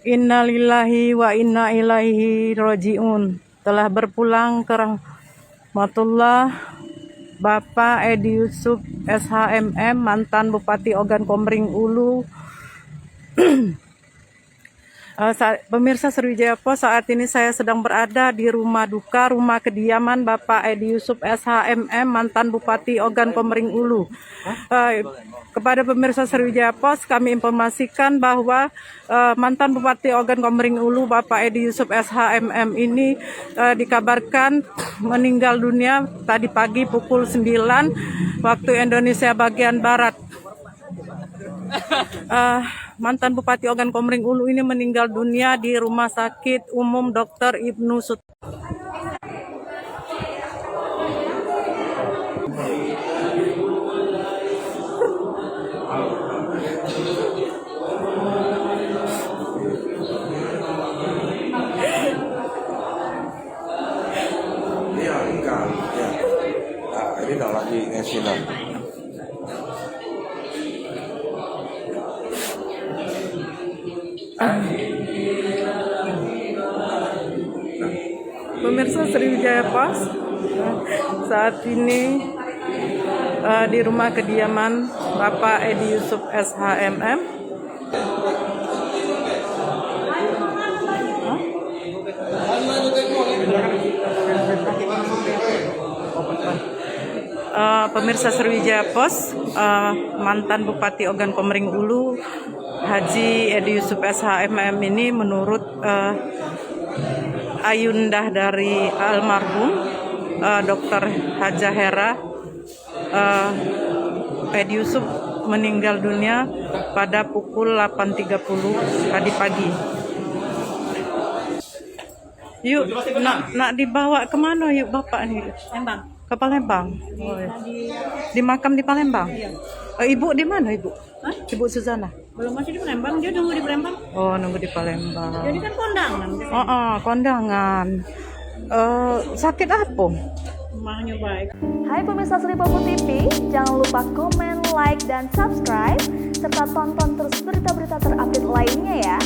Innalillahi wa inna ilaihi roji'un. Telah berpulang ke rahmatullah Bapak Edi Yusuf SHMM, mantan Bupati Ogan Komering Ulu. Pemirsa Sriwijaya Pos, saat ini saya sedang berada di rumah duka, rumah kediaman Bapak Edi Yusuf SHMM, mantan Bupati Ogan Komering Ulu. Kepada pemirsa Sriwijaya Pos, kami informasikan bahwa mantan Bupati Ogan Komering Ulu Bapak Edi Yusuf SHMM ini dikabarkan meninggal dunia tadi pagi pukul 9 waktu Indonesia bagian Barat. Mantan Bupati Ogan Komering Ulu ini meninggal dunia di Rumah Sakit Umum Dr. Ibnu Sut. Iya, enggak. Ya. Nah, ini udah lagi ngesinan. Pemirsa Sriwijaya Pos, saat ini di rumah kediaman Bapak Edi Yusuf SHMM. Pemirsa Sriwijaya Pos, mantan Bupati Ogan Komering Ulu Haji Edi Yusuf SHMM ini menurut ayundah dari almarhum Dr. Haja Hera, Edi Yusuf meninggal dunia pada pukul 8.30 tadi pagi. Yuk, nak dibawa kemana yuk Bapak nih? Lembang. Ke Palembang. Oh, ya. Di makam di Palembang. Iya. Ibu di mana ibu? Hah? Ibu Suzana. Belum, masih di Palembang, dia nunggu di Palembang. Oh, nunggu di Palembang. Jadi kan kondangan. Kondangan. Sakit apa? Rumahnya baik. Hai pemirsa Sri Popo TV, jangan lupa komen, like, dan subscribe, serta tonton terus berita-berita terupdate lainnya ya.